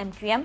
MQM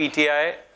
PTI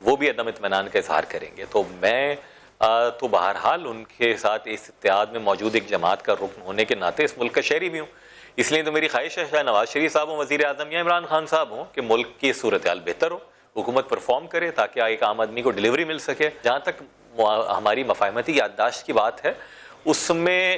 وہ بھی عدم اطمینان کا اظہار کریں گے. تو میں تو بہرحال ان کے ساتھ اس اتحاد میں موجود ایک جماعت کا رکن ہونے کے ناطے اس ملک کا شہری بھی ہوں. اس لیے تو میری خواہش ہے شاہ نواز شریف صاحب ہوں وزیر اعظم یا عمران خان صاحب ہوں کہ ملک کی صورتحال بہتر ہو, حکومت پرفارم کرے تاکہ ایک عام آدمی کو ڈیلیوری مل سکے. جہاں تک ہماری مفاہمتی یادداشت کی بات ہے اس میں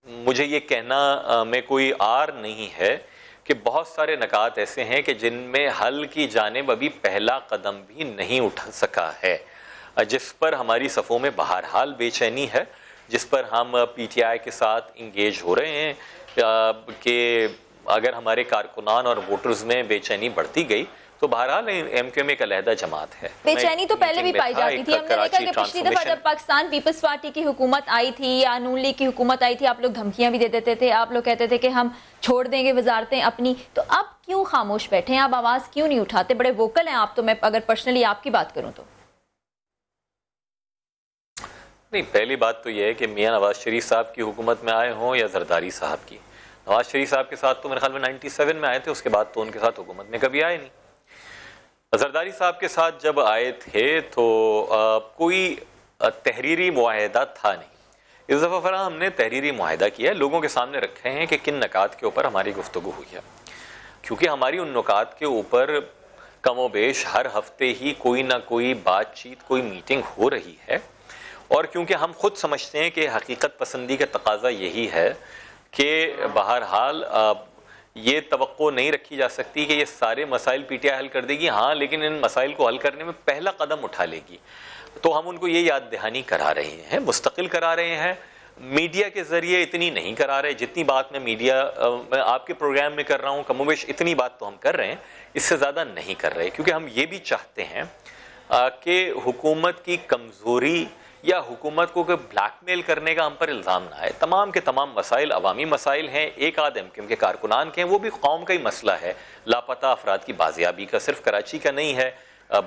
مجھے یہ کہنا میں کوئی عار نہیں ہے کہ بہت سارے نکات ایسے ہیں کہ جن میں حل کی جانب ابھی پہلا قدم بھی نہیں اٹھا سکا ہے, جس پر ہماری صفوں میں بہرحال بے چینی ہے, جس پر ہم پی ٹی آئی کے ساتھ انگیج ہو رہے ہیں کہ اگر ہمارے کارکنان اور ووٹرز میں بے چینی بڑھتی گئی تو بہرحال ایم کیو ایم ایک علیحدہ جماعت ہے. بے چینی تو پہلے بھی پائی جاتی تھی. ہم نے دیکھا کہ پچھلی دفعہ جب پاکستان پیپلز پارٹی کی حکومت آئی تھی یا نون لیگ کی حکومت آئی تھی, آپ لوگ دھمکیاں بھی دے دیتے تھے, آپ لوگ کہتے تھے کہ ہم چھوڑ دیں گے وزارتیں اپنی. تو اب کیوں خاموش بیٹھے ہیں, آپ آواز کیوں نہیں اٹھاتے؟ بڑے ووکل ہیں آپ تو. میں اگر پرسنلی آپ کی بات کروں تو نہیں, پہلی بات تو یہ ہے کہ میاں نواز شریف صاحب کی حکومت میں آئے ہوں یا زرداری صاحب کی. نواز شریف صاحب کے ساتھ تو میرے خیال میں 97 میں آئے تھے, اس کے بعد تو ان کے ساتھ حکومت میں کبھی آئے نہیں. زرداری صاحب کے ساتھ جب آئے تھے تو کوئی تحریری معاہدہ تھا نہیں. اس دفعہ فرا ہم نے تحریری معاہدہ کیا ہے, لوگوں کے سامنے رکھے ہیں کہ کن نکات کے اوپر ہماری گفتگو ہوئی ہے, کیونکہ ہماری ان نکات کے اوپر کم و بیش ہر ہفتے ہی کوئی نہ کوئی بات چیت, کوئی میٹنگ ہو رہی ہے. اور کیونکہ ہم خود سمجھتے ہیں کہ حقیقت پسندی کا تقاضا یہی ہے کہ بہرحال یہ توقع نہیں رکھی جا سکتی کہ یہ سارے مسائل پی ٹی آئی حل کر دے گی, ہاں لیکن ان مسائل کو حل کرنے میں پہلا قدم اٹھا لے گی. تو ہم ان کو یہ یاد دہانی کرا رہے ہیں, مستقل کرا رہے ہیں. میڈیا کے ذریعے اتنی نہیں کرا رہے جتنی بات میں میڈیا میں آپ کے پروگرام میں کر رہا ہوں, کم و بیش اتنی بات تو ہم کر رہے ہیں, اس سے زیادہ نہیں کر رہے, کیونکہ ہم یہ بھی چاہتے ہیں کہ حکومت کی کمزوری یا حکومت کو بلیک میل کرنے کا ہم پر الزام نہ آئے. تمام کے تمام مسائل عوامی مسائل ہیں, ایک آدھ ایم کیو ایم کے کارکنان کے ہیں, وہ بھی قوم کا ہی مسئلہ ہے. لاپتہ افراد کی بازیابی کا صرف کراچی کا نہیں ہے,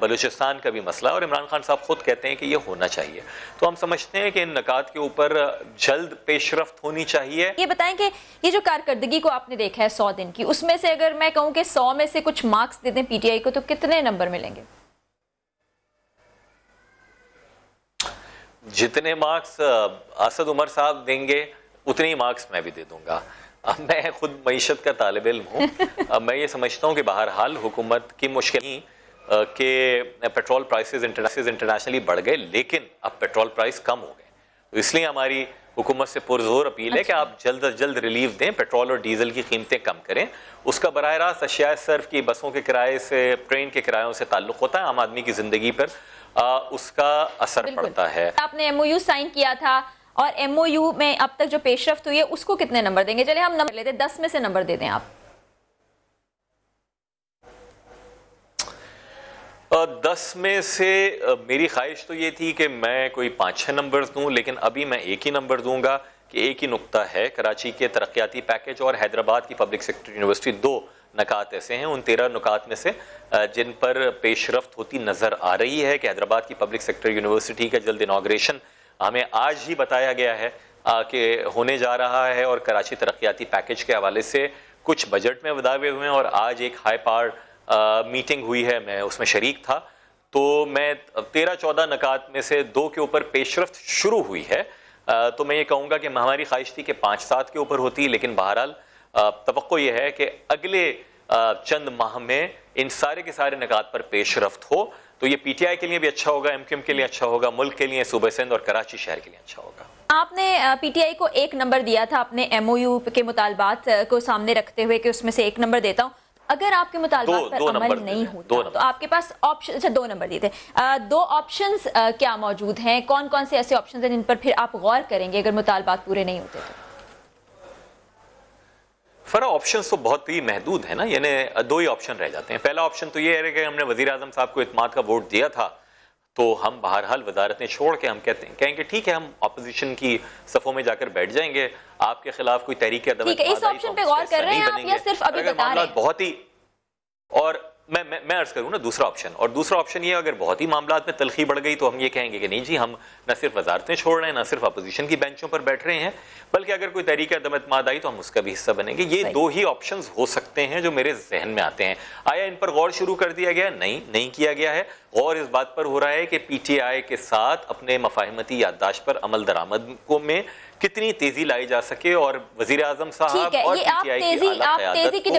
بلوچستان کا بھی مسئلہ, اور عمران خان صاحب خود کہتے ہیں کہ یہ ہونا چاہیے. تو ہم سمجھتے ہیں کہ ان نکات کے اوپر جلد پیش رفت ہونی چاہیے. یہ بتائیں کہ یہ جو کارکردگی کو آپ نے دیکھا ہے 100 دن کی, اس میں سے اگر میں کہوں کہ 100 میں سے کچھ مارکس دے دیں پی ٹی آئی کو تو کتنے نمبر ملیں گے؟ جتنے مارکس اسد عمر صاحب دیں گے اتنے ہی مارکس میں بھی دے دوں گا. میں خود معیشت کا طالب علم ہوں. میں یہ سمجھتا ہوں کہ بہرحال حکومت کی مشکل ہی کہ پیٹرول پرائسز انٹرنیشنلی بڑھ گئے, لیکن اب پیٹرول پرائس کم ہو گئے. تو اس لیے ہماری حکومت سے پرزور اپیل ہے کہ آپ جلد از جلد ریلیف دیں, پیٹرول اور ڈیزل کی قیمتیں کم کریں. اس کا براہ راست اشیاء صرف کی بسوں کے کرائے سے, ٹرین کے کرایوں سے تعلق ہوتا ہے, عام آدمی کی زندگی پر اس کا اثر پڑتا ہے. آپ نے ایم او یو سائن کیا تھا, اور ایم او یو میں اب تک جو پیش رفت ہوئی ہے اس کو کتنے نمبر دیں گے؟ چلے ہم نمبر لیتے 10 میں سے نمبر دے دیں آپ. 10 میں سے میری خواہش تو یہ تھی کہ میں کوئی 5-6 نمبر دوں, لیکن ابھی میں ایک ہی نمبر دوں گا کہ ایک ہی نقطہ ہے. کراچی کے ترقیاتی پیکج اور حیدرآباد کی پبلک سیکٹر یونیورسٹی, 2 نکات ایسے ہیں ان 13 نکات میں سے جن پر پیش رفت ہوتی نظر آ رہی ہے. کہ حیدرآباد کی پبلک سیکٹر یونیورسٹی کا جلد انوگریشن ہمیں آج ہی بتایا گیا ہے کہ ہونے جا رہا ہے, اور کراچی ترقیاتی پیکج کے حوالے سے کچھ بجٹ میں وداوے ہوئے ہیں, اور آج ایک ہائی پاور میٹنگ ہوئی ہے, میں اس میں شریک تھا. تو میں 13-14 نکات میں سے 2 کے اوپر پیش رفت شروع ہوئی ہے. تو میں یہ کہوں گا کہ ہماری خواہش تھی کہ 5-7 کے اوپر ہوتی, لیکن بہرحال توقع یہ ہے کہ اگلے چند ماہ میں ان سارے کے سارے نکات پر پیش رفت ہو. تو یہ پی ٹی آئی کے لیے بھی اچھا ہوگا, ایم کیو ایم کے لیے اچھا ہوگا, ملک کے لیے, صوبہ سندھ اور کراچی شہر کے لیے اچھا ہوگا. آپ نے پی ٹی آئی کو 1 نمبر دیا تھا اپنے ایم او یو کے مطالبات کو سامنے رکھتے ہوئے کہ اس میں سے 1 نمبر دیتا ہوں. اگر آپ کے مطالبات پر عمل نہیں ہوتا تو آپ کے پاس آپشن, اچھا 2 نمبر دیے تھے, 2 آپشنز کیا موجود ہیں؟ کون کون سے ایسے آپشنز ہیں جن پر پھر آپ غور کریں گے اگر مطالبات پورے نہیں ہوتے تو؟ فرا آپشنز تو بہت ہی محدود ہیں نا, یعنی 2 ہی آپشن رہ جاتے ہیں. پہلا آپشن تو یہ ہے کہ ہم نے وزیر اعظم صاحب کو اعتماد کا ووٹ دیا تھا, تو ہم بہرحال وزارتیں چھوڑ کے ہم کہیں کہ ٹھیک ہے ہم اپوزیشن کی صفوں میں جا کر بیٹھ جائیں گے, آپ کے خلاف کوئی تحریک عدم اعتماد آئی. اس آپشن پہ غور کر رہے ہیں آپ یا صرف ابھی بتا رہے ہیں؟ بہت ہی, اور میں عرض کروں نا دوسرا آپشن, اور دوسرا آپشن یہ اگر بہت ہی معاملات میں تلخی بڑھ گئی تو ہم یہ کہیں گے کہ نہیں جی, ہم نہ صرف وزارتیں چھوڑ رہے ہیں, نہ صرف اپوزیشن کی بینچوں پر بیٹھ رہے ہیں, بلکہ اگر کوئی تحریک عدم اعتماد آئی تو ہم اس کا بھی حصہ بنیں گے. یہ 2 ہی آپشنز ہو سکتے ہیں جو میرے ذہن میں آتے ہیں. آیا ان پر غور شروع کر دیا گیا؟ نہیں کیا گیا ہے. غور اس بات پر ہو رہا ہے کہ پی ٹی آئی کے ساتھ اپنے مفاہمتی یادداشت پر عمل درآمد میں کتنی تیزی لائی جا سکے، اور وزیر اعظم صاحب اور پی ٹی آئی کی اعلیٰ قیادت کو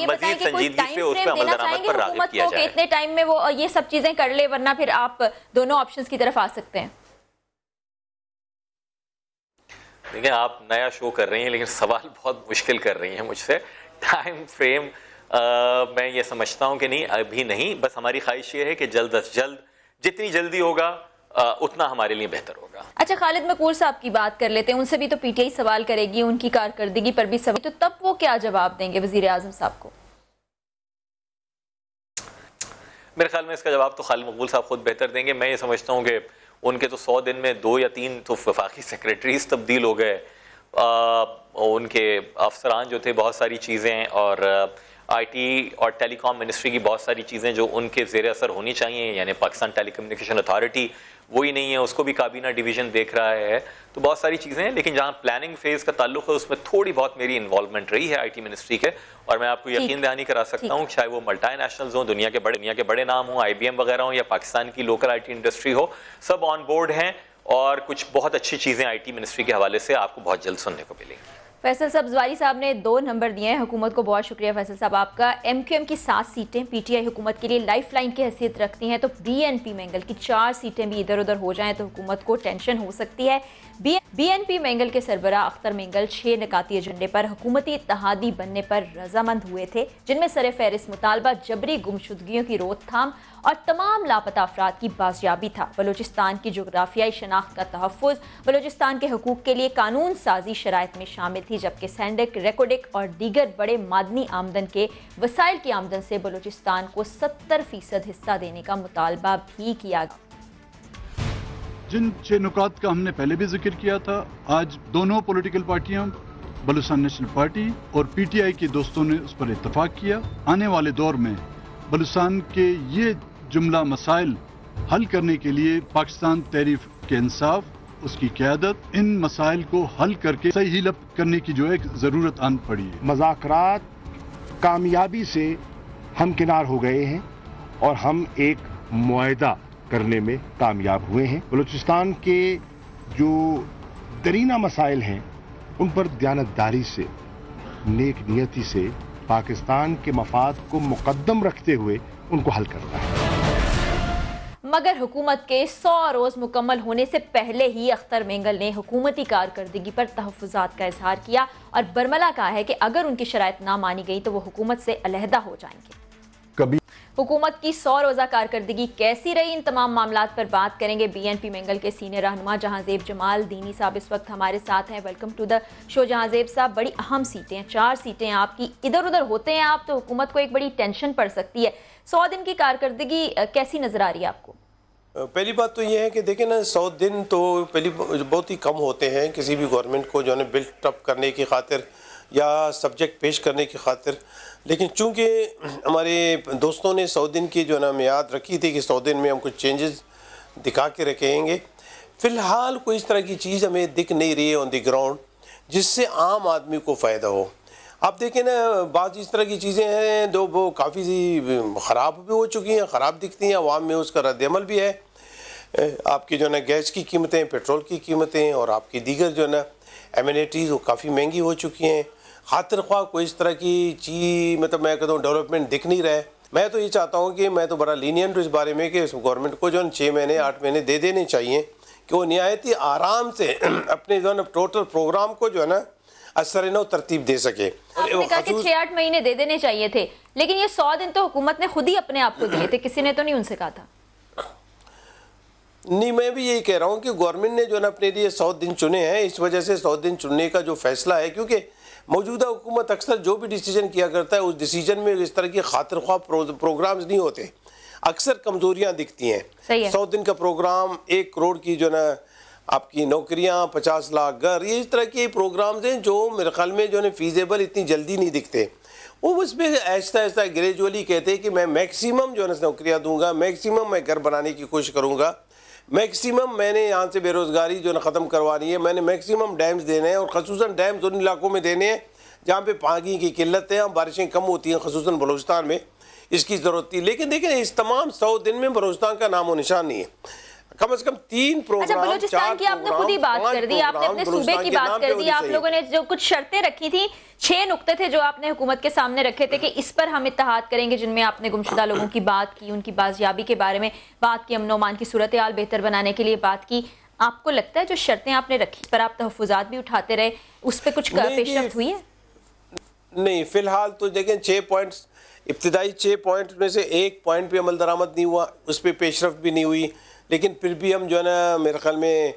مزید سنجیدگی سے اس پہ عمل درآمد پر راغب کیا جائے۔ اتنے ٹائم میں وہ یہ سب چیزیں کر لے، ورنہ پھر آپ دونوں آپشنز کی طرف آ سکتے ہیں۔ دیکھیں آپ نیا شو کر رہی ہیں لیکن سوال بہت مشکل کر رہی ہیں مجھ سے۔ ٹائم فریم میں یہ سمجھتا ہوں کہ نہیں، ابھی نہیں، بس ہماری خواہش یہ ہے کہ جلد از جلد، جتنی جلدی ہوگا اتنا ہمارے لیے بہتر ہوگا۔ اچھا خالد مقبول صاحب کی بات کر لیتے ہیں، ان سے بھی تو پی ٹی آئی سوال کرے گی، ان کی کارکردگی پر بھی سوال، تو تب وہ کیا جواب دیں گے وزیر اعظم صاحب کو؟ میرے خیال میں اس کا جواب تو خالد مقبول صاحب خود بہتر دیں گے۔ میں یہ سمجھتا ہوں کہ ان کے تو 100 دن میں 2 یا 3 تو وفاقی سیکریٹریز تبدیل ہو گئے، ان کے افسران جو تھے، بہت ساری چیزیں، اور آئی ٹی اور ٹیلی کام منسٹری کی بہت ساری چیزیں جو ان کے زیر اثر ہونی چاہیے، یعنی پاکستان ٹیلی کمیونیکیشن اتھارٹی وہی نہیں ہے، اس کو بھی کابینہ ڈویژن دیکھ رہا ہے، تو بہت ساری چیزیں ہیں۔ لیکن جہاں پلاننگ فیز کا تعلق ہے اس میں تھوڑی بہت میری انوالومنٹ رہی ہے آئی ٹی منسٹری کے، اور میں آپ کو یقین دہانی کرا سکتا ہوں، چاہے وہ ملٹی نیشنلز ہوں، دنیا کے بڑے نام ہوں، آئی بی ایم وغیرہ ہوں، یا پاکستان کی local I T industry who, sub on board ہیں، اور کچھ بہت اچھی چیزیں آئی ٹی منسٹری کے حوالے سے آپ کو بہت جلد سننے کو ملیں گی۔ فیصل سبزواری صاحب نے 2 نمبر دیے ہیں، حکومت کو بہت شکریہ فیصل صاحب آپ کا۔ ایم کیو ایم کی 7 سیٹیں پی ٹی آئی حکومت کے لیے لائف لائن کی حیثیت رکھتی ہیں، تو بی این پی مینگل کی 4 سیٹیں بھی ادھر ادھر ہو جائیں تو حکومت کو ٹینشن ہو سکتی ہے۔ بی این پی مینگل کے سربراہ اختر مینگل 6 نکاتی ایجنڈے پر حکومتی اتحادی بننے پر رضامند ہوئے تھے، جن میں سر فہرست مطالبہ جبری گمشدگیوں کی روک تھام اور تمام لاپتہ افراد کی بازیابی تھا، بلوچستان کی جغرافیائی شناخت کا تحفظ، بلوچستان کے حقوق کے لیے قانون سازی شرائط میں شامل تھی، جبکہ سینڈک، ریکوڈک اور دیگر بڑے معدنی آمدن کے وسائل کی آمدن سے بلوچستان کو 70% حصہ دینے کا مطالبہ بھی کیا گیا۔ جن 6 نکات کا ہم نے پہلے بھی ذکر کیا تھا، آج دونوں پولیٹیکل پارٹیاں، بلوچستان نیشنل پارٹی اور پی ٹی آئی کے دوستوں نے اس پر اتفاق کیا۔ آنے والے دور میں بلوچستان کے یہ جملہ مسائل حل کرنے کے لیے پاکستان تحریک کے انصاف، اس کی قیادت، ان مسائل کو حل کر کے صحیح حل کرنے کی جو ایک ضرورت آن پڑی ہے۔ مذاکرات کامیابی سے ہمکنار ہو گئے ہیں اور ہم ایک معاہدہ کرنے میں کامیاب ہوئے ہیں۔ بلوچستان کے جو درینہ مسائل ہیں ان پر دیانتداری سے، نیک نیتی سے، پاکستان کے مفاد کو مقدم رکھتے ہوئے ان کو حل کرنا ہے۔ مگر حکومت کے 100 روز مکمل ہونے سے پہلے ہی اختر مینگل نے حکومتی کارکردگی پر تحفظات کا اظہار کیا اور برملا کہا ہے کہ اگر ان کی شرائط نہ مانی گئی تو وہ حکومت سے علیحدہ ہو جائیں گے۔ حکومت کی 100 روزہ کارکردگی کیسی رہی، ان تمام معاملات پر بات کریں گے بی این پی مینگل کے سینئر رہنما جہاں زیب جمال دینی صاحب اس وقت ہمارے ساتھ ہیں۔ ویلکم ٹو دا شو جہاں زیب صاحب۔ بڑی اہم سیٹیں ہیں، 4 سیٹیں آپ کی، ادھر ادھر ہوتے ہیں آپ تو حکومت کو ایک بڑی ٹینشن پڑ سکتی ہے۔ 100 دن کی کارکردگی کیسی نظر آ رہی ہے آپ کو؟ پہلی بات تو یہ ہے کہ دیکھیں نا، 100 دن تو بہت ہی کم ہوتے ہیں کسی بھی گورنمنٹ کو جو ہے بلٹ اپ کرنے کی خاطر یا سبجیکٹ پیش کرنے کی خاطر، لیکن چونکہ ہمارے دوستوں نے 100 دن کی جو ہے نا میعاد رکھی تھی کہ 100 دن میں ہم کچھ چینجز دکھا کے رکھیں گے، فی الحال کوئی اس طرح کی چیز ہمیں دکھ نہیں رہی ہے آن دی گراؤنڈ جس سے عام آدمی کو فائدہ ہو۔ آپ دیکھیں نا، بعض اس طرح کی چیزیں ہیں جو وہ کافی خراب بھی ہو چکی ہیں، خراب دکھتی ہیں، عوام میں اس کا رد عمل بھی ہے۔ آپ کی جو ہے نا گیس کی قیمتیں، پیٹرول کی قیمتیں اور آپ کی دیگر جو ہے نا ایمینیٹیز وہ کافی مہنگی ہو چکی ہیں۔ خاطر خواہ کوئی اس طرح کی چیز میں کہتا ہوں ڈیولپمنٹ دکھ نہیں رہا ہے۔ میں تو یہ چاہتا ہوں کہ میں تو بڑا لینینٹ ہوں اس بارے میں کہ گورنمنٹ کو جو ہے 6 مہینے 8 مہینے دے دینے چاہیے کہ وہ نہایت ہی آرام سے اپنے جو ہے نا ٹوٹل پروگرام کو جو ہے نا اثر نو ترتیب دے سکے۔ آپ نے کہا کہ 6-8 مہینے دے دینے چاہیے تھے، لیکن یہ 100 دن تو حکومت نے خود ہی اپنے آپ کو دیے تھے، کسی نے تو نہیں ان سے کہا تھا۔ نہیں، میں بھی یہی کہہ رہا ہوں کہ گورنمنٹ نے جو ہے نا اپنے لیے 100 دن چنے ہیں، اس وجہ سے 100 دن چننے کا جو فیصلہ ہے، کیونکہ موجودہ حکومت اکثر جو بھی ڈیسیجن کیا کرتا ہے اس ڈیسیجن میں اس طرح کی خاطر خواہ پروگرامز نہیں ہوتے، اکثر کمزوریاں دکھتی ہیں۔ 100 دن کا پروگرام، 1 کروڑ کی جو ہے نا آپ کی نوکریاں، 50 لاکھ گھر، یہ اس طرح کے پروگرامز ہیں جو میرے خیال میں جو ہے فیزیبل اتنی جلدی نہیں دکھتے۔ وہ اس میں آہستہ آہستہ گریجولی کہتے ہیں کہ میں میکسیمم جو ہے نا نوکریاں دوں گا، میکسیمم میں گھر بنانے کی کوشش کروں گا، میکسیمم میں نے یہاں سے بے روزگاری جو ہے نا ختم کروانی ہے، میں نے میکسیمم ڈیمز دینے ہیں، اور خصوصاً ڈیمز ان علاقوں میں دینے ہیں جہاں پہ پانی کی قلت ہے، بارشیں کم ہوتی ہیں، خصوصاً بلوچستان میں، اس کی ضرورت تھی. لیکن دیکھیں اس تمام 100 دن میں بلوچستان کا نام و نشان نہیں ہے. کم از کم 3 پروگرام. اچھا بلوچستان کی آپ نے خود ہی بات کر دی, آپ نے اپنے صوبے کی بات کر دی, آپ لوگوں نے جو کچھ شرطیں رکھی تھی, 6 نقطے تھے جو آپ نے حکومت کے سامنے رکھے تھے کہ اس پر ہم اتحاد کریں گے, جن میں آپ نے گمشدہ لوگوں کی بات کی, ان کی بازیابی کے بارے میں بات کی, امن و امان کی صورتحال بہتر بنانے کے لیے بات کی. آپ کو لگتا ہے جو شرطیں آپ نے رکھی پر آپ تحفظات بھی اٹھاتے رہے, اس پہ کچھ پیش رفت ہوئی ہے؟ نہیں, فی الحال تو دیکھیں 6 پوائنٹس, ابتدائی 6 پوائنٹ میں سے 1 پوائنٹ پہ عمل درآمد نہیں ہوا, اس پہ پیش رفت بھی نہیں ہوئی. لیکن پھر بھی ہم جو ہے نا میرے خیال میں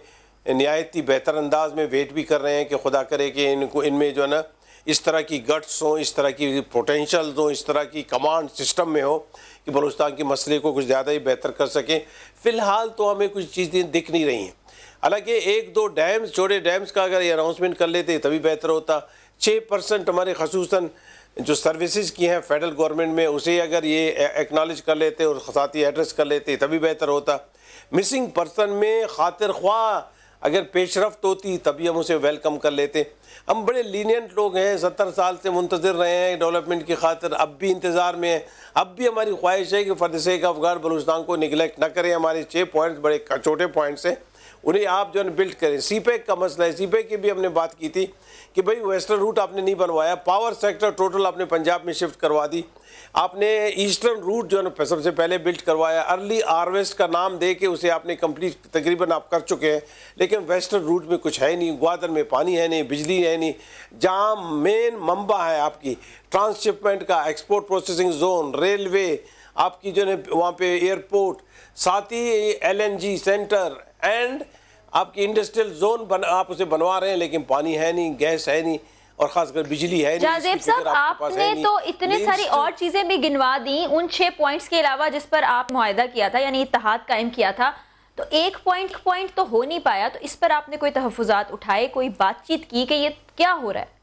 نہایت ہی بہتر انداز میں ویٹ بھی کر رہے ہیں کہ خدا کرے کہ ان میں جو ہے نا اس طرح کی گٹس ہوں, اس طرح کی پوٹینشلز ہوں, اس طرح کی کمانڈ سسٹم میں ہو کہ بلوچستان کے مسئلے کو کچھ زیادہ ہی بہتر کر سکیں. فی الحال تو ہمیں کچھ چیزیں دکھ نہیں رہی ہیں. حالانکہ 1-2 ڈیمز, چھوٹے ڈیمز کا اگر یہ اناؤنسمنٹ کر لیتے تبھی بہتر ہوتا. 6% ہمارے خصوصاً جو سروسز کی ہیں فیڈرل گورنمنٹ میں, اسے اگر یہ ایکنالج کر لیتے اور ساتھی ایڈریس کر لیتے تبھی بہتر ہوتا. مسنگ پرسن میں خاطر خواہ اگر پیش رفت ہوتی تبھی ہم اسے ویلکم کر لیتے. ہم بڑے لینینٹ لوگ ہیں, 70 سال سے منتظر رہے ہیں ڈیولپمنٹ کی خاطر, اب بھی انتظار میں ہیں. اب بھی ہماری خواہش ہے کہ for the sake of God Balochistan کو نگلیکٹ نہ کریں. ہمارے 6 پوائنٹس بڑے چھوٹے پوائنٹس ہیں, انہیں آپ جو ہے بلڈ کریں. سی پیک کا مسئلہ ہے, سی پیک کی بھی ہم نے بات کی تھی کہ بھئی ویسٹرن روٹ آپ نے نہیں بنوایا, پاور سیکٹر ٹوٹل آپ نے پنجاب میں شفٹ کروا دی, آپ نے ایسٹرن روٹ جو ہے نا سب سے پہلے بلڈ کروایا, ارلی ہارویسٹ کا نام دے کے اسے آپ نے کمپلیٹ تقریباً آپ کر چکے ہیں. لیکن ویسٹرن روٹ میں کچھ ہے نہیں, گوادر میں پانی ہے نہیں, بجلی ہے نہیں, جہاں مین منبع ہے آپ کی ٹرانسشپمنٹ کا, ایکسپورٹ پروسیسنگ زون, ریلوے آپ کی جو ہے وہاں پہ ایئرپورٹ, ساتھ ہی LNG سینٹر اینڈ آپ کی انڈسٹریل زون آپ اسے بنوا رہے ہیں, لیکن پانی ہے نہیں, گیس ہے نہیں, اور خاص کر بجلی ہے نہیں. جازیب صاحب آپ نے تو اتنے ساری اور چیزیں بھی گنوا دیں ان 6 پوائنٹس کے علاوہ جس پر آپ معاہدہ کیا تھا, یعنی اتحاد قائم کیا تھا, تو 1 پوائنٹ تو ہو نہیں پایا. تو اس پر آپ نے کوئی تحفظات اٹھائے, کوئی بات چیت کی کہ یہ کیا ہو رہا ہے؟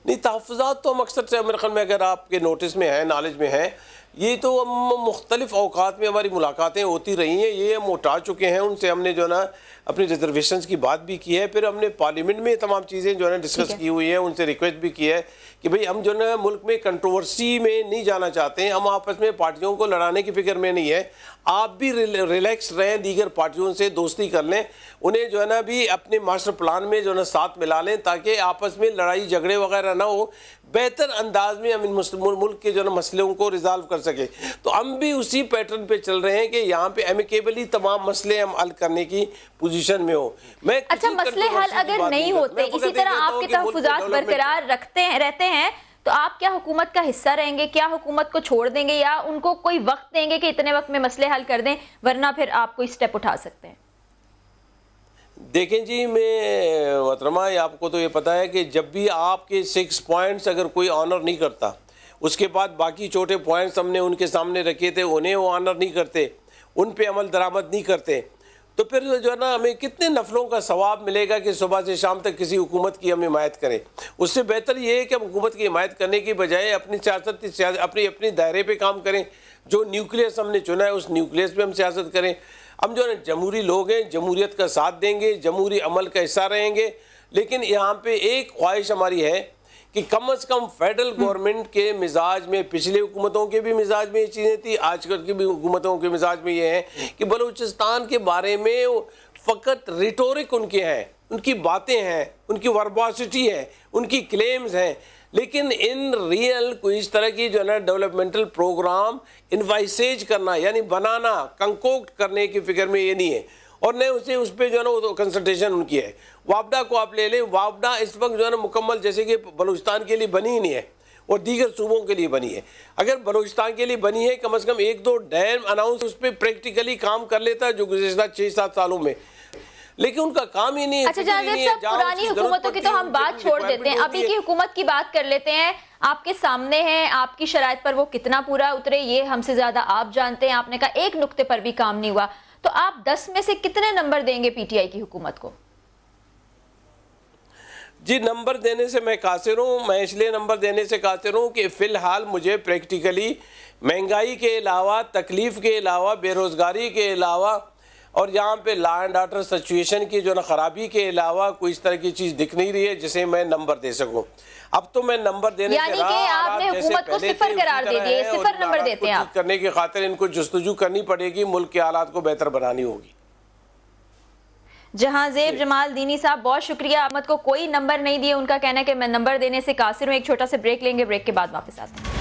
نہیں, تحفظات تو ہم اکثر سے میرے خیال میں اگر آپ کے نوٹس میں ہیں, نالج میں ہیں, یہ تو ہم مختلف اوقات میں ہماری ملاقاتیں ہوتی رہی ہیں, یہ ہم اٹھا چکے ہیں. ان سے ہم نے جو ہے نا اپنی ریزرویشنز کی بات بھی کی ہے, پھر ہم نے پارلیمنٹ میں تمام چیزیں جو ہے نا ڈسکس کی ہوئی ہیں, ان سے ریکویسٹ بھی کی ہے کہ بھئی ہم جو ہے نا ملک میں کنٹروورسی میں نہیں جانا چاہتے ہیں, ہم آپس میں پارٹیوں کو لڑانے کی فکر میں نہیں ہے. آپ بھی ریلیکس رہیں, دیگر پارٹیوں سے دوستی کر لیں, انہیں جو ہے نا بھی اپنے ماسٹر پلان میں جو ہے نا ساتھ ملا لیں تاکہ آپس میں لڑائی جھگڑے وغیرہ نہ ہو, بہتر انداز میں ہم ان ملک کے جو ہے نا مسئلوں کو ریزالو کر سکیں. تو ہم بھی اسی پیٹرن پہ چل رہے ہیں کہ یہاں پہ ایمیکیبلی تمام مسئلے ہم حل کرنے کی پوزیشن میں ہو. اچھا, مسئلے حل اگر نہیں ہوتے, اسی طرح آپ کے تحفظات برقرار رہتے ہیں, تو آپ کیا حکومت کا حصہ رہیں گے؟ کیا حکومت کو چھوڑ دیں گے یا ان کو کوئی وقت دیں گے کہ اتنے وقت میں مسئلے حل کر دیں, ورنہ پھر آپ کوئی سٹیپ اٹھا سکتے ہیں؟ دیکھیں جی, میں محترمہ آپ کو تو یہ پتہ ہے کہ جب بھی آپ کے 6 پوائنٹس اگر کوئی آنر نہیں کرتا, اس کے بعد باقی چھوٹے پوائنٹس ہم نے ان کے سامنے رکھے تھے, انہیں وہ آنر نہیں کرتے, ان پہ عمل درآمد نہیں کرتے, تو پھر جو ہے نا ہمیں کتنے نفلوں کا ثواب ملے گا کہ صبح سے شام تک کسی حکومت کی ہم حمایت کریں. اس سے بہتر یہ ہے کہ ہم حکومت کی حمایت کرنے کی بجائے اپنی سیاست اپنی دائرے پہ کام کریں. جو نیوکلیس ہم نے چنا ہے اس نیوکلیس پہ ہم سیاست کریں. ہم جو ہے جمہوری لوگ ہیں, جمہوریت کا ساتھ دیں گے, جمہوری عمل کا حصہ رہیں گے, لیکن یہاں پہ ایک خواہش ہماری ہے کہ کم از کم فیڈرل گورنمنٹ کے مزاج میں, پچھلے حکومتوں کے بھی مزاج میں یہ چیزیں تھی, آج کل کی بھی حکومتوں کے مزاج میں یہ ہے کہ بلوچستان کے بارے میں فقط ریٹورک ان کے ہیں, ان کی باتیں ہیں, ان کی ورباسٹی ہے, ان کی کلیمز ہیں, لیکن ان ریئل کوئی اس طرح کی جو ہے نا ڈیولپمنٹل پروگرام انوائسیج کرنا یعنی بنانا, کنکوکٹ کرنے کی فکر میں یہ نہیں ہے, اور نہ اسے اس پہ جو ہے نا کنسلٹیشن ان کی ہے. وابڈا کو آپ لے لیں, وابڈا اس وقت جو ہے نا مکمل جیسے کہ بلوچستان کے لیے بنی ہی نہیں ہے اور دیگر صوبوں کے لیے بنی ہے. اگر بلوچستان کے لیے بنی ہے کم از کم 1-2 ڈیم اناؤنس اس پہ پریکٹیکلی کام کر لیتا ہے جو گزشتہ 6-7 سالوں میں, لیکن ان کا کام ہی نہیں ہے. اچھا جازیب صاحب, پرانی حکومتوں کی تو ہم بات چھوڑ دیتے ہیں, ابھی کی حکومت کی بات کر لیتے ہیں. آپ کے سامنے ہیں, آپ کی شرائط پر وہ کتنا پورا اترے یہ ہم سے زیادہ آپ جانتے ہیں. آپ نے کہا ایک نقطے پر بھی کام نہیں ہوا, تو آپ 10 میں سے کتنے نمبر دیں گے پی ٹی آئی کی حکومت کو؟ جی, نمبر دینے سے میں قاصر ہوں. میں اس لیے نمبر دینے سے قاصر ہوں کہ فی الحال مجھے پریکٹیکلی مہنگائی کے علاوہ, تکلیف کے علاوہ, بے روزگاری کے علاوہ اور یہاں پہ لا اینڈ آرڈر سچویشن کی جو نا خرابی کے علاوہ کوئی اس طرح کی چیز دکھ نہیں رہی ہے جسے میں نمبر دے سکوں. اب تو میں نمبر دینے یعنی کہ آپ نے حکومت کو صفر قرار دے دیا, صفر نمبر دیتے ہیں آپ. کرنے کی خاطر ان کو جستجو کرنی پڑے گی, ملک کے حالات کو بہتر بنانی ہوگی. جہاں زیب جمال دینی صاحب بہت شکریہ. حکومت کو کوئی نمبر نہیں دیے, ان کا کہنا ہے کہ میں نمبر دینے سے قاصر ہوں. ایک چھوٹا سے بریک لیں گے, بریک کے بعد واپس آتے ہیں.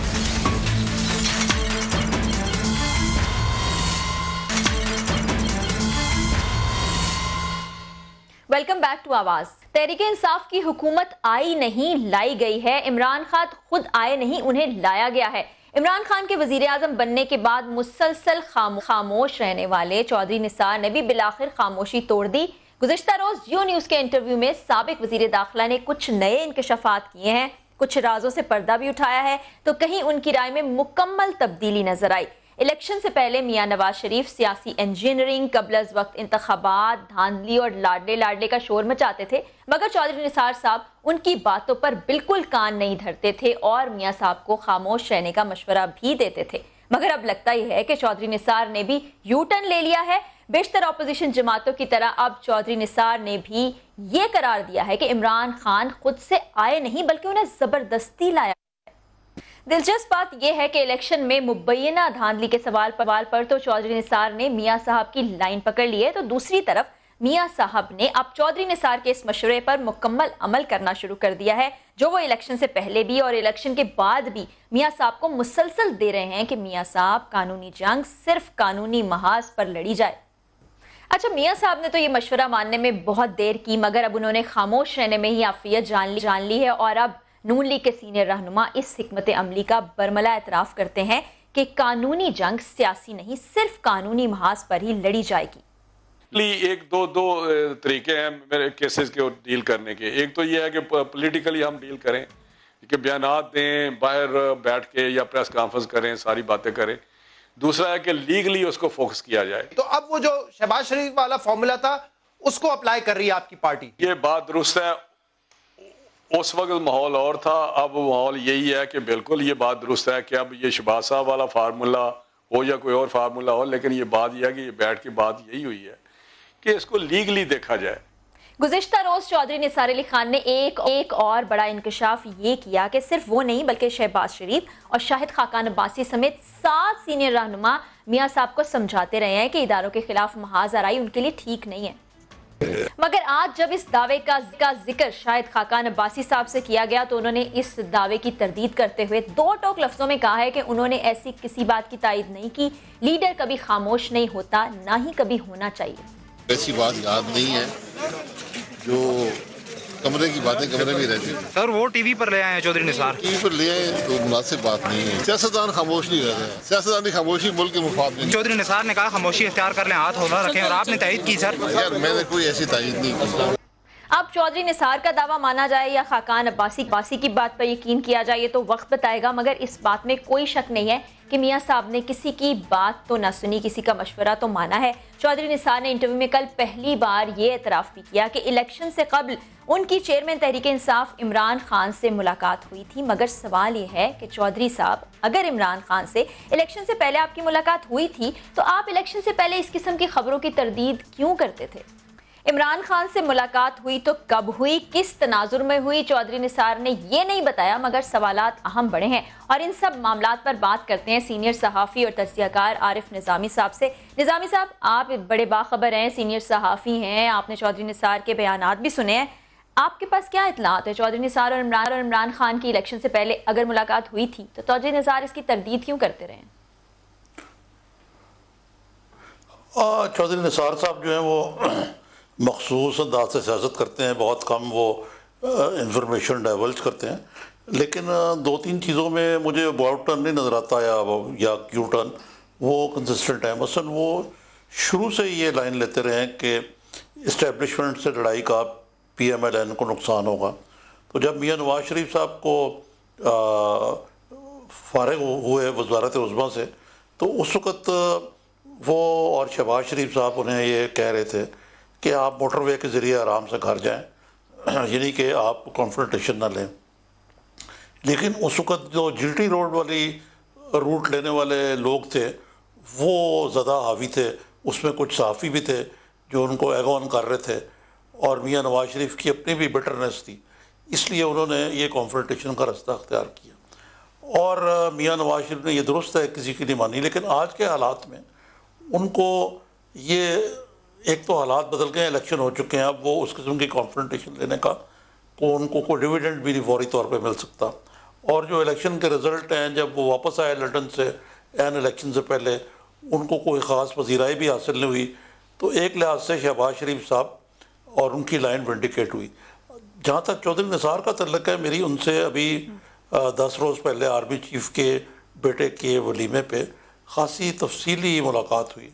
ویلکم بیک ٹو آواز. تحریک انصاف کی حکومت آئی نہیں لائی گئی ہے. عمران خان خود آئے نہیں, انہیں لایا گیا ہے. عمران خان کے وزیر اعظم بننے کے بعد مسلسل خاموش رہنے والے چودھری نثار نے بھی بالآخر خاموشی توڑ دی. گزشتہ روز جیو نیوز کے انٹرویو میں سابق وزیر داخلہ نے کچھ نئے انکشافات کیے ہیں, کچھ رازوں سے پردہ بھی اٹھایا ہے, تو کہیں ان کی رائے میں مکمل تبدیلی نظر آئی. الیکشن سے پہلے میاں نواز شریف سیاسی انجینئرنگ, قبل از وقت انتخابات, دھاندلی اور لاڈلے کا شور مچاتے تھے, مگر چودھری نثار صاحب ان کی باتوں پر بالکل کان نہیں دھرتے تھے اور میاں صاحب کو خاموش رہنے کا مشورہ بھی دیتے تھے. مگر اب لگتا ہی ہے کہ چودھری نثار نے بھی یو ٹرن لے لیا ہے. بیشتر اپوزیشن جماعتوں کی طرح اب چودھری نثار نے بھی یہ قرار دیا ہے کہ عمران خان خود سے آئے نہیں بلکہ انہیں زبردستی لایا. دلچسپ بات یہ ہے کہ الیکشن میں مبینہ دھاندلی کے سوال پر تو چودھری نثار نے میاں صاحب کی لائن پکڑ لی ہے, تو دوسری طرف میاں صاحب نے اب چودھری نثار کے اس مشورے پر مکمل عمل کرنا شروع کر دیا ہے, جو وہ الیکشن سے پہلے بھی اور الیکشن کے بعد بھی میاں صاحب کو مسلسل دے رہے ہیں کہ میاں صاحب قانونی جنگ صرف قانونی محاذ پر لڑی جائے. اچھا, میاں صاحب نے تو یہ مشورہ ماننے میں بہت دیر کی, مگر اب انہوں نے خاموش رہنے میں ہی عافیت جان لی ہے, اور اب نون لیگ کے سینئر رہنما اس حکمت عملی کا برملا اعتراف کرتے ہیں کہ قانونی جنگ سیاسی نہیں, صرف قانونی محاذ پر ہی لڑی جائے گی. ایک دو طریقے ہیں میرے کیسز کے ڈیل کرنے کے. ایک تو یہ ہے کہ پولیٹیکلی ہم ڈیل کریں, کہ بیانات دیں, باہر بیٹھ کے یا پریس کانفرنس کریں, ساری باتیں کریں. دوسرا ہے کہ لیگلی اس کو فوکس کیا جائے. تو اب وہ جو شہباز شریف والا فارمولا تھا اس کو اپلائی کر رہی ہے آپ کی پارٹی. یہ بات درست ہے, اس وقت ماحول اور تھا, اب ماحول یہی ہے کہ بالکل یہ بات درست ہے کہ اب یہ شہباز صاحب والا فارمولا ہو یا کوئی اور فارمولا ہو, لیکن یہ بات یہ ہے کہ یہ بیٹھ کے بات یہی ہوئی ہے کہ اس کو لیگلی دیکھا جائے. گزشتہ روز چودھری نثار علی خان نے ایک اور بڑا انکشاف یہ کیا کہ صرف وہ نہیں بلکہ شہباز شریف اور شاہد خاقان عباسی سمیت 7 سینئر رہنما میاں صاحب کو سمجھاتے رہے ہیں کہ اداروں کے خلاف محاذ آرائی ان کے لیے ٹھیک نہیں ہے. مگر آج جب اس دعوے کا ذکر شاہد خاقان عباسی صاحب سے کیا گیا تو انہوں نے اس دعوے کی تردید کرتے ہوئے 2 ٹوک لفظوں میں کہا ہے کہ انہوں نے ایسی کسی بات کی تائید نہیں کی. لیڈر کبھی خاموش نہیں ہوتا, نہ ہی کبھی ہونا چاہیے. ایسی بات یاد نہیں ہے جو کمرے کی باتیں کمرے میں رہتی ہیں. سر وہ ٹی وی پر لے آئے ہیں چودھری نثار. ٹی وی پر لے آئے تو مناسب بات نہیں ہے. سیاستدان خاموش نہیں رہ رہے ہیں, سیاستدان کی خاموشی ملک کے مفاد میں. چودھری نثار نے کہا خاموشی اختیار کر لیں, ہاتھ ہولا رکھیں, اور آپ نے تائید کی. سر یار میں نے کوئی ایسی تائید نہیں کی. اب چودھری نثار کا دعویٰ مانا جائے یا خاقان عباسی کی بات پر یقین کیا جائے یہ تو وقت بتائے گا, مگر اس بات میں کوئی شک نہیں ہے کہ میاں صاحب نے کسی کی بات تو نہ سنی, کسی کا مشورہ تو مانا ہے. چودھری نثار نے انٹرویو میں کل پہلی بار یہ اعتراف بھی کیا کہ الیکشن سے قبل ان کی چیئرمین تحریک انصاف عمران خان سے ملاقات ہوئی تھی. مگر سوال یہ ہے کہ چودھری صاحب, اگر عمران خان سے الیکشن سے پہلے آپ کی ملاقات ہوئی تھی تو آپ الیکشن سے پہلے اس قسم کی خبروں کی تردید کیوں کرتے تھے؟ عمران خان سے ملاقات ہوئی تو کب ہوئی, کس تناظر میں ہوئی؟ چودھری نثار نے یہ نہیں بتایا, مگر سوالات اہم بڑے ہیں. اور ان سب معاملات پر بات کرتے ہیں سینئر صحافی اور تجزیہ کار عارف نظامی صاحب سے. نظامی صاحب, آپ بڑے باخبر ہیں, سینئر صحافی ہیں, آپ نے چودھری نثار کے بیانات بھی سنے ہیں. آپ کے پاس کیا اطلاعات ہے؟ چودھری نثار اور عمران خان کی الیکشن سے پہلے اگر ملاقات ہوئی تھی تو چودھری نثار اس کی تردید کیوں کرتے رہے؟ چودھری نثار صاحب جو ہیں وہ مخصوص انداز سے سیاست کرتے ہیں, بہت کم وہ انفارمیشن ڈائیولج کرتے ہیں. لیکن 2-3 چیزوں میں مجھے اباؤٹ ٹرن نہیں نظر آتا یا کیو ٹرن, وہ کنسسٹنٹ ہیں. مثلا وہ شروع سے یہ لائن لیتے رہے ہیں کہ اسٹیبلشمنٹ سے لڑائی کا پی ایم ایل این کو نقصان ہوگا. تو جب میاں نواز شریف صاحب کو فارغ ہوئے وزارت عظمیٰ سے تو اس وقت وہ اور شہباز شریف صاحب انہیں یہ کہہ رہے تھے کہ آپ موٹر وے کے ذریعے آرام سے گھر جائیں, یعنی کہ آپ کنفرنٹیشن نہ لیں. لیکن اس وقت جو جی ٹی روڈ والی روٹ لینے والے لوگ تھے وہ زیادہ حاوی تھے اس میں کچھ صحافی بھی تھے جو ان کو ایگون کر رہے تھے، اور میاں نواز شریف کی اپنی بھی بٹرنس تھی، اس لیے انہوں نے یہ کانفرنٹیشن کا راستہ اختیار کیا، اور میاں نواز شریف نے یہ درست ہے کسی کی نہیں مانی، لیکن آج کے حالات میں ان کو یہ ایک تو حالات بدل گئے ہیں، الیکشن ہو چکے ہیں، اب وہ اس قسم کی کانفرنٹیشن لینے کا ان کو کوئی ڈویڈنڈ بھی نہیں فوری طور پہ مل سکتا، اور جو الیکشن کے رزلٹ ہیں جب وہ واپس آئے لنڈن سے این الیکشن سے پہلے ان کو کوئی خاص پذیرائی بھی حاصل نہیں ہوئی، تو ایک لحاظ سے شہباز شریف صاحب اور ان کی لائن ونڈیکیٹ ہوئی۔ جہاں تک چودھری نثار کا تعلق ہے، میری ان سے ابھی 10 روز پہلے آرمی چیف کے بیٹے کے ولیمے پہ خاصی تفصیلی ملاقات ہوئی۔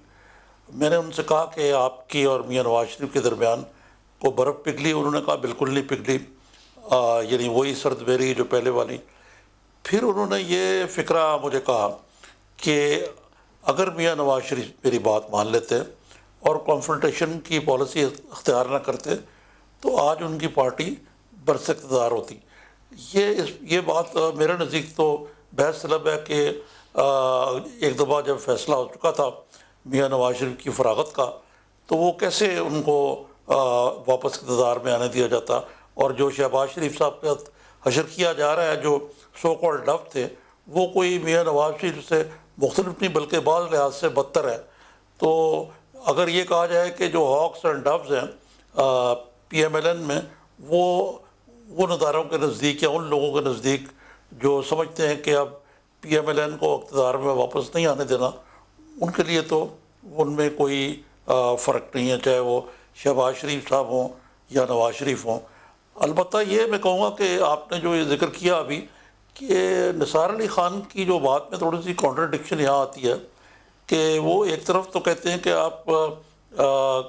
میں نے ان سے کہا کہ آپ کی اور میاں نواز شریف کے درمیان کو برف پگھلی؟ انہوں نے کہا بالکل نہیں پگھلی، یعنی وہی سرد میری جو پہلے والی۔ پھر انہوں نے یہ فکرہ مجھے کہا کہ اگر میاں نواز شریف میری بات مان لیتے اور کانفرنٹیشن کی پالیسی اختیار نہ کرتے تو آج ان کی پارٹی برس اقتدار ہوتی۔ یہ بات میرے نزدیک تو بحث طلب ہے کہ ایک دفعہ جب فیصلہ ہو چکا تھا میاں نواز شریف کی فراغت کا، تو وہ کیسے ان کو واپس اقتدار میں آنے دیا جاتا، اور جو شہباز شریف صاحب کے ساتھ حشر کیا جا رہا ہے جو سو کالڈ ڈف تھے، وہ کوئی میاں نواز شریف سے مختلف نہیں بلکہ بعض لحاظ سے بدتر ہے۔ تو اگر یہ کہا جائے کہ جو ہاکس اینڈ ڈوز ہیں پی ایم ایل این میں، وہ نداروں کے نزدیک یا ان لوگوں کے نزدیک جو سمجھتے ہیں کہ اب پی ایم ایل این کو اقتدار میں واپس نہیں آنے دینا، ان کے لیے تو ان میں کوئی فرق نہیں ہے، چاہے وہ شہباز شریف صاحب ہوں یا نواز شریف ہوں۔ البتہ یہ میں کہوں گا کہ آپ نے جو یہ ذکر کیا ابھی کہ نثار علی خان کی جو بات میں تھوڑی سی کانٹرڈکشن یہاں آتی ہے کہ وہ ایک طرف تو کہتے ہیں کہ آپ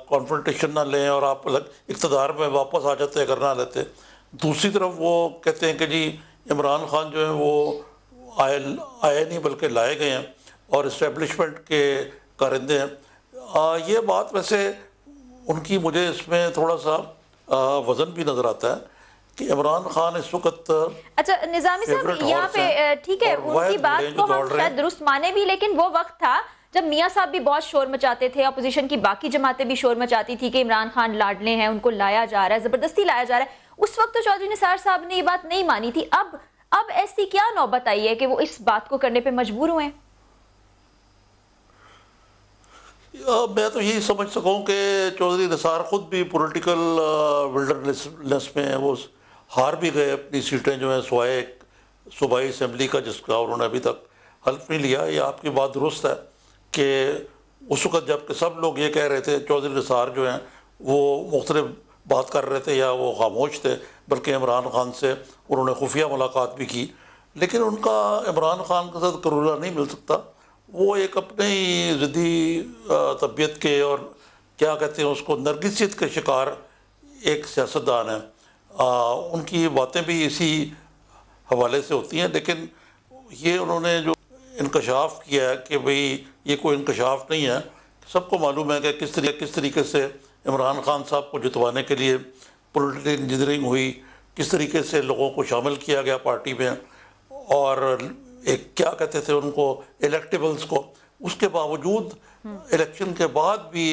کانفرنٹیشن نہ لیں اور آپ اقتدار میں واپس آ جاتے اگر نہ لیتے، دوسری طرف وہ کہتے ہیں کہ جی عمران خان جو ہیں وہ آئے نہیں بلکہ لائے گئے ہیں اور اسٹیبلشمنٹ کے کارندے ہیں۔ یہ بات ویسے ان کی مجھے اس میں تھوڑا سا وزن بھی نظر آتا ہے کہ عمران خان اس وقت اچھا نظامی صاحب یہاں پہ ٹھیک ہے ان کی بات کو ہم شاید درست مانے بھی، لیکن وہ وقت تھا جب میاں صاحب بھی بہت شور مچاتے تھے، اپوزیشن کی باقی جماعتیں بھی شور مچاتی تھی کہ عمران خان لاڈلے ہیں، ان کو لایا جا رہا ہے، زبردستی لایا جا رہا ہے۔ اس وقت تو چودھری نثار صاحب نے یہ بات نہیں مانی تھی، اب ایسی کیا نوبت آئی ہے کہ وہ اس بات کو کرنے پہ مجبور ہوئے ہیں؟ میں تو یہی سمجھ سکوں کہ چودھری نثار خود بھی پولیٹیکل ولڈرنس میں ہیں، وہ ہار بھی گئے اپنی سیٹیں جو ہیں سوائے صوبائی اسمبلی کا جس کا انہوں نے ابھی تک حلف نہیں لیا۔ یہ آپ کی بات درست ہے کہ اس وقت جب کہ سب لوگ یہ کہہ رہے تھے چودھری نثار جو ہیں وہ مختلف بات کر رہے تھے یا وہ خاموش تھے، بلکہ عمران خان سے انہوں نے خفیہ ملاقات بھی کی، لیکن ان کا عمران خان کے ساتھ کرولہ نہیں مل سکتا۔ وہ ایک اپنے ہی ضدی طبیعت کے اور کیا کہتے ہیں اس کو نرگسیت کے شکار ایک سیاستدان ہیں، ان کی باتیں بھی اسی حوالے سے ہوتی ہیں، لیکن یہ انہوں نے جو انکشاف کیا ہے کہ بھئی یہ کوئی انکشاف نہیں ہے، سب کو معلوم ہے کہ کس طریقے سے عمران خان صاحب کو جتوانے کے لیے پولیٹیکل انجینئرنگ ہوئی، کس طریقے سے لوگوں کو شامل کیا گیا پارٹی میں، اور ایک کیا کہتے تھے ان کو الیکٹیبلز کو، اس کے باوجود الیکشن کے بعد بھی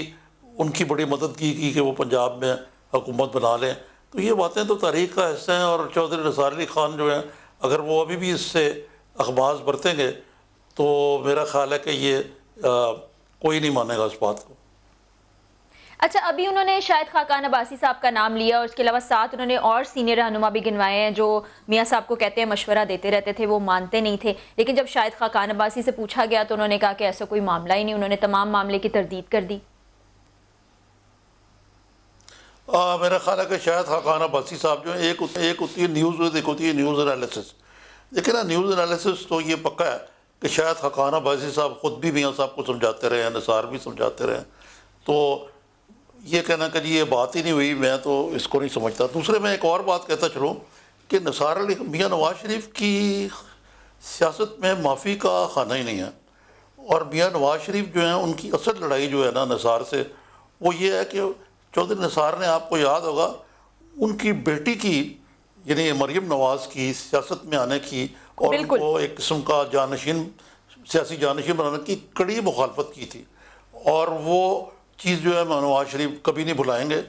ان کی بڑی مدد کی کہ وہ پنجاب میں حکومت بنا لیں۔ تو یہ باتیں تو تاریخ کا حصہ ہیں، اور چودھری نثار علی خان جو ہیں اگر وہ ابھی بھی اس سے اخماس برتیں گے تو میرا خیال ہے کہ یہ کوئی نہیں مانے گا اس بات کو۔ اچھا ابھی انہوں نے شاہد خاقان عباسی صاحب کا نام لیا، اور اس کے علاوہ ساتھ انہوں نے اور سینئر رہنما بھی گنوائے ہیں جو میاں صاحب کو کہتے ہیں مشورہ دیتے رہتے تھے، وہ مانتے نہیں تھے، لیکن جب شاہد خاقان عباسی سے پوچھا گیا تو انہوں نے کہا کہ ایسا کوئی معاملہ ہی نہیں، انہوں نے تمام معاملے کی تردید کر دی۔ میرا خیال ہے کہ شاہد خاقان عباسی صاحب جو ہیں ایک ہوتی ہے نیوز، ایک ہوتی ہے نیوز انالیسس۔ لیکن نیوز انالیسس تو یہ پکا ہے کہ شاہد خاقان عباسی صاحب خود بھی میاں صاحب کو سمجھاتے رہے ہیں، نثار بھی سمجھاتے رہے ہیں، تو یہ کہنا کہ جی یہ بات ہی نہیں ہوئی، میں تو اس کو نہیں سمجھتا۔ دوسرے میں ایک اور بات کہتا چلوں کہ میاں نواز شریف کی سیاست میں معافی کا خانہ ہی نہیں ہے، اور میاں نواز شریف جو ہیں ان کی اصل لڑائی جو ہے نا نثار سے، وہ یہ ہے کہ چودھری نثار نے، آپ کو یاد ہوگا، ان کی بیٹی کی یعنی مریم نواز کی سیاست میں آنے کی اور ان کو ایک قسم کا سیاسی جانشین بنانے کی کڑی مخالفت کی تھی، اور وہ چیز جو ہے نواز شریف کبھی نہیں بھلائیں گے.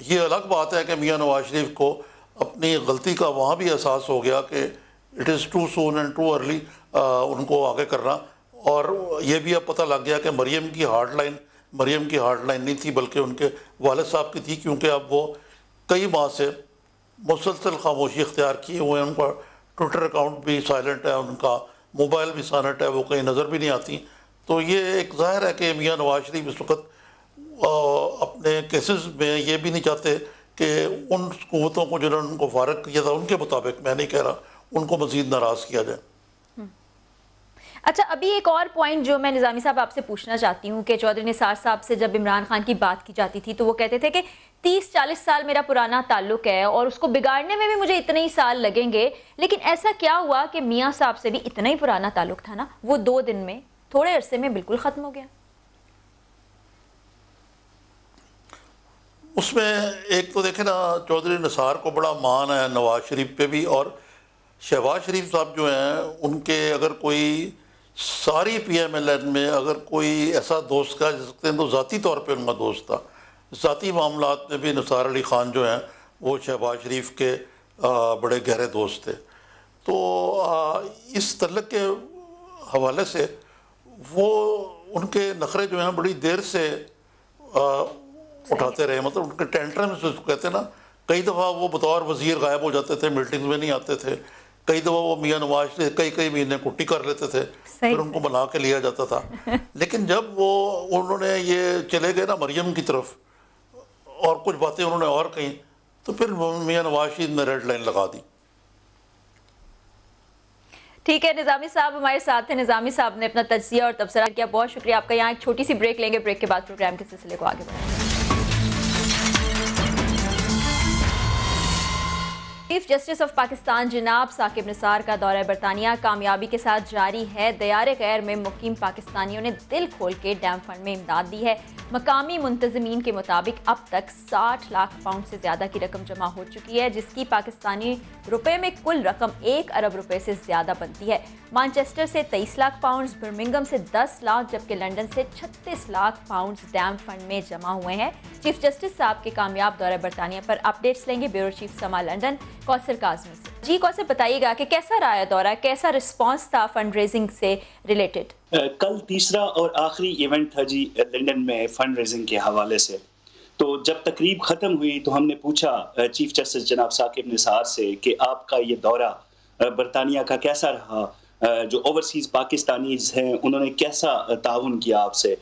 یہ الگ بات ہے کہ میاں نواز شریف کو اپنی غلطی کا وہاں بھی احساس ہو گیا کہ it is too soon and too early ان کو آگے کرنا. اور یہ بھی اب پتہ لگ گیا کہ مریم کی ہارڈ لائن نہیں تھی بلکہ ان کے والد صاحب کی تھی, کیونکہ اب وہ کئی ماہ سے مسلسل خاموشی اختیار کیے ہوئے ہیں. ان کا ٹویٹر اکاؤنٹ بھی سائلنٹ ہے, ان کا موبائل بھی سائلنٹ ہے, وہ کہیں نظر بھی نہیں آتی. تو یہ ایک ظاہر ہے کہ میاں نواز شریف اس وقت اپنے کیسز میں یہ بھی نہیں چاہتے کہ ان قوتوں کو جنہوں نے ان کو فارغ کیا تھا ان کے مطابق, میں نہیں کہہ رہا, ان کو مزید ناراض کیا جائے. اچھا, ابھی ایک اور پوائنٹ جو میں نظامی صاحب آپ سے پوچھنا چاہتی ہوں کہ چودھری نثار صاحب سے جب عمران خان کی بات کی جاتی تھی تو وہ کہتے تھے کہ 30-40 سال میرا پرانا تعلق ہے اور اس کو بگاڑنے میں بھی مجھے اتنے ہی سال لگیں گے. لیکن ایسا کیا ہوا کہ میاں صاحب سے بھی اتنا ہی پرانا تعلق تھا نا, وہ 2 دن میں, تھوڑے عرصے میں بالکل ختم ہو گیا. اس میں ایک تو دیکھیں نا, چودھری نثار کو بڑا مان ہے نواز شریف پہ بھی, اور شہباز شریف صاحب جو ہیں ان کے اگر کوئی ساری پی ایم ایل این میں اگر کوئی ایسا دوست کہا جا سکتے ہیں تو ذاتی طور پہ ان کا دوست تھا. ذاتی معاملات میں بھی نثار علی خان جو ہیں وہ شہباز شریف کے بڑے گہرے دوست تھے. تو اس تعلق کے حوالے سے وہ ان کے نخرے جو ہیں بڑی دیر سے اٹھاتے رہے, مطلب ان کے ٹینٹرمز کہتے ہیں نا, کئی دفعہ وہ بطور وزیر غائب ہو جاتے تھے, میٹنگز میں نہیں آتے تھے, کئی دفعہ وہ میاں نواز سے کئی مہینے کٹی کر لیتے تھے, پھر ان کو بنا کے لیا جاتا تھا. لیکن جب انہوں نے یہ چلے گئے نا مریم کی طرف اور کچھ باتیں انہوں نے اور کہیں, تو پھر میاں نواز شریف نے ریڈ لائن لگا دی. ٹھیک ہے, نظامی صاحب ہمارے ساتھ ہیں. نظامی صاحب نے اپنا تجزیہ اور تبصرہ کیا, بہت شکریہ آپ کا. یہاں ایک چھوٹی سی بریک لیں گے, بریک کے بعد پروگرام کے سلسلے کو آگے بڑھائیں گے. چیف جسٹس آف پاکستان جناب ثاقب نثار کا دورہ برطانیہ کامیابی کے ساتھ جاری ہے. دیار غیر میں مقیم پاکستانیوں نے دل کھول کے ڈیم فنڈ میں امداد دی ہے. مقامی منتظمین کے مطابق اب تک 60 لاکھ پاؤنڈ سے زیادہ کی رقم جمع ہو چکی ہے, جس کی پاکستانی روپے میں کل رقم 1 ارب روپے سے زیادہ بنتی ہے. مانچسٹر سے 23 لاکھ پاؤنڈز, برمنگم سے 10 لاکھ جبکہ لنڈن سے 36 لاکھ پاؤنڈز ڈیم فنڈ میں جمع ہوئے ہیں. چیف جسٹس صاحب کے کامیاب دورہ برطانیہ پر اپڈیٹس لیں گے بیورو چیف سما لنڈن کوثر کاظمی سے. جی کوثر, بتائیے گا کہ کیسا رہا دورہ, کیسا رسپانس تھا فنڈ ریزنگ سے ریلیٹڈ؟ کل تیسرا اور آخری ایونٹ تھا جی لنڈن میں فنڈ ریزنگ کے حوالے سے. تو جب تقریب ختم ہوئی تو ہم نے پوچھا چیف جسٹس جناب ثاقب نثار سے کہ آپ کا یہ دورہ برطانیہ کا کیسا رہا, جو اوورسیز پاکستانیز ہیں انہوں نے کیسا تعاون کیا آپ سے.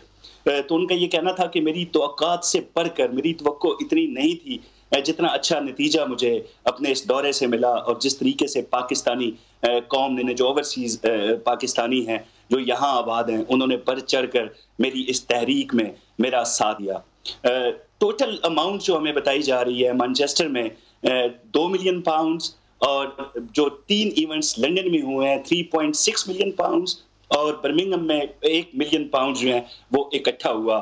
تو ان کا یہ کہنا تھا کہ میری توقعات سے بڑھ کر میری توقع اتنی نہیں تھی جتنا اچھا نتیجہ مجھے اپنے اس دورے سے ملا, اور جس طریقے سے پاکستانی قوم نے جو اوورسیز پاکستانی ہیں جو یہاں آباد ہیں انہوں نے بڑھ چڑھ کر میری اس تحریک میں میرا ساتھ دیا. ٹوٹل اماؤنٹ جو ہمیں بتائی جا رہی ہے مانچسٹر میں 2 ملین پاؤنڈز, اور جو 3 ایونٹس لنڈن میں ہوئے ہیں 3.6 ملین پاؤنڈز, اور برمنگم میں 1 ملین پاؤنڈ جو ہیں وہ اکٹھا ہوا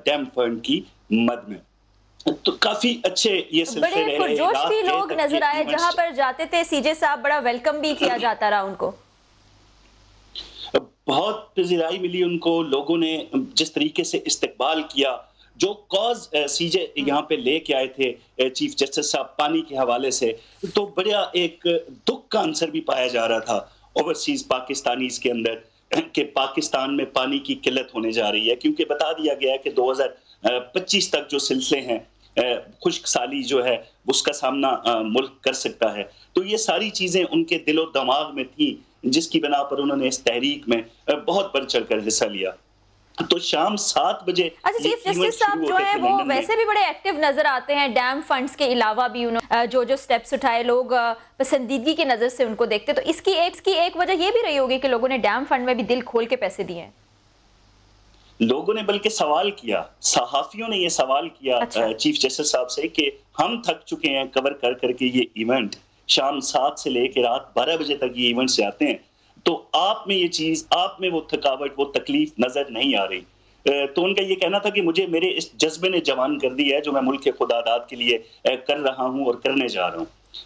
ڈیم فنڈ کی مد میں. تو کافی اچھے یہ سلسلے رہے. بڑے پرجوش بھی لوگ نظر آئے, جہاں پر جاتے تھے سی جے صاحب بڑا ویلکم بھی کیا جاتا رہا ان کو. بہت پذیرائی ملی ان کو, لوگوں نے جس طریقے سے استقبال کیا, جو کاز سی جے یہاں پہ لے کے آئے تھے چیف جسٹس صاحب پانی کے حوالے سے, تو بڑا ایک دکھ کا عنصر بھی پایا جا رہا تھا اوورسیز پاکستانیز کے اندر کہ پاکستان میں پانی کی قلت ہونے جا رہی ہے, کیونکہ بتا دیا گیا ہے کہ 2025 تک جو سلسلے ہیں خشک سالی جو ہے اس کا سامنا ملک کر سکتا ہے. تو یہ ساری چیزیں ان کے دل و دماغ میں تھیں, جس کی بنا پر انہوں نے اس تحریک میں بہت بڑھ چڑھ کر حصہ لیا. تو شام 7 بجے اچھا, چیف جسٹس صاحب جو ہیں وہ ویسے بھی بڑے ایکٹیو نظر آتے ہیں ڈیم فنڈز کے علاوہ بھی, انہوں جو سٹیپس اٹھائے لوگ پسندیدگی کی نظر سے ان کو دیکھتے. تو اس کی ایک وجہ یہ بھی رہی ہوگی کہ لوگوں نے ڈیم فنڈ میں بھی دل کھول کے پیسے دیے ہیں. لوگوں نے بلکہ سوال کیا, صحافیوں نے یہ سوال کیا چیف جسٹس صاحب سے کہ ہم تھک چکے ہیں کور کر کر کے یہ ایونٹ, شام 7 سے لے کے رات 12 بجے تک یہ ایونٹ سے آتے ہیں, تو آپ میں یہ چیز, آپ میں وہ تھکاوٹ, وہ تکلیف نظر نہیں آ رہی. تو ان کا یہ کہنا تھا کہ مجھے میرے اس جذبے نے جوان کر دی ہے جو میں ملک کے خداداد کے لیے کر رہا ہوں اور کرنے جا رہا ہوں.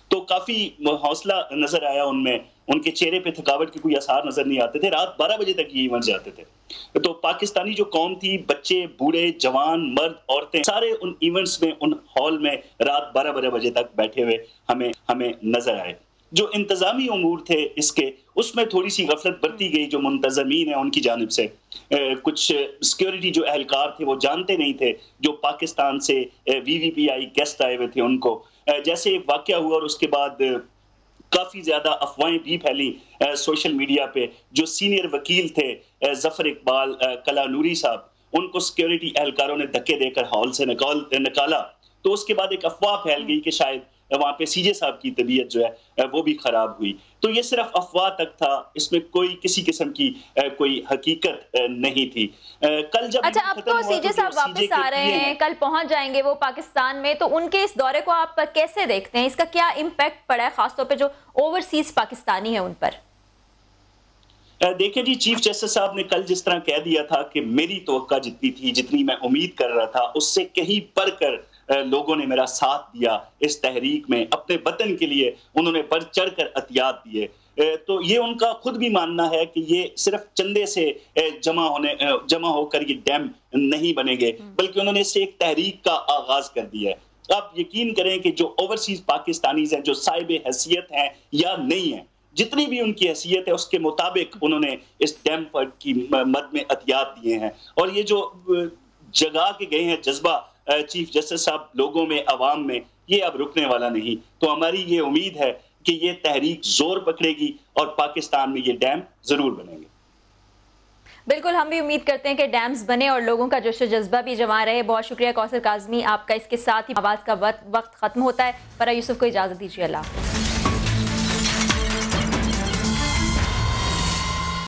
تو کافی حوصلہ نظر آیا ان میں, ان کے چہرے پہ تھکاوٹ کے کوئی آثار نظر نہیں آتے تھے. رات 12 بجے تک یہ ایونٹ جاتے تھے. تو پاکستانی جو قوم تھی، بچے، بوڑھے، جوان، مرد، عورتیں، سارے ان ایونٹس میں، ان ہال میں رات 12 بجے تک بیٹھے ہوئے ہمیں نظر آئے. جو انتظامی امور تھے اس میں تھوڑی سی غفلت برتی گئی جو منتظمین ہیں ان کی جانب سے. کچھ سیکیورٹی جو اہلکار تھے وہ جانتے نہیں تھے. جو پاکستان سے VVPI گیسٹ آئے ہوئے تھے ان کو جیسے ایک واقعہ ہوا، اور اس کے بعد کافی زیادہ افواہیں بھی پھیلی سوشل میڈیا پہ. جو سینئر وکیل تھے ظفر اقبال کلانوری صاحب، ان کو سیکیورٹی اہلکاروں نے دھکے دے کر ہال سے نکالا. تو اس کے بعد ایک افواہ پھیل گئی کہ شاید وہاں پہ CJ صاحب کی طبیعت جو ہے وہ بھی خراب ہوئی. تو یہ صرف افواہ تک تھا، اس میں کوئی کسی قسم کی کوئی حقیقت نہیں تھی. کل جب اچھا، اب تو CJ صاحب واپس آ رہے ہیں، کل پہنچ جائیں گے وہ پاکستان میں، تو ان کے اس دورے کو آپ کیسے دیکھتے ہیں؟ اس کا کیا امپیکٹ پڑا ہے خاص طور پہ جو اوورسیز پاکستانی ہیں ان پر؟ دیکھیں جی، چیف جسٹس صاحب نے کل جس طرح کہہ دیا تھا کہ میری توقع جتنی تھی، جتنی میں امید کر رہا تھا، اس سے کہیں بڑھ کر لوگوں نے میرا ساتھ دیا اس تحریک میں. اپنے وطن کے لیے انہوں نے بڑھ چڑھ کر عطیات دیے. تو یہ ان کا خود بھی ماننا ہے کہ یہ صرف چندے سے جمع ہو کر یہ ڈیم نہیں بنیں گے، بلکہ انہوں نے اس سے ایک تحریک کا آغاز کر دیا ہے. آپ یقین کریں کہ جو اوورسیز پاکستانیز ہیں، جو صاحب حیثیت ہیں یا نہیں ہیں، جتنی بھی ان کی حیثیت ہے اس کے مطابق انہوں نے اس ڈیم پر کی مد میں عطیات دیے ہیں. اور یہ جو جگا کے گئے ہیں جذبہ چیف جسٹس صاحب لوگوں میں، عوام میں، یہ اب رکنے والا نہیں. تو ہماری یہ امید ہے کہ یہ تحریک زور پکڑے گی اور پاکستان میں یہ ڈیم ضرور بنیں گے. بالکل، ہم بھی امید کرتے ہیں کہ ڈیمز بنے اور لوگوں کا جوش و جذبہ بھی جمع رہے. بہت شکریہ کوثر کاظمی آپ کا. اس کے ساتھ ہی آواز کا وقت ختم ہوتا ہے. فرح یوسف کو اجازت دیجیے. اللہ.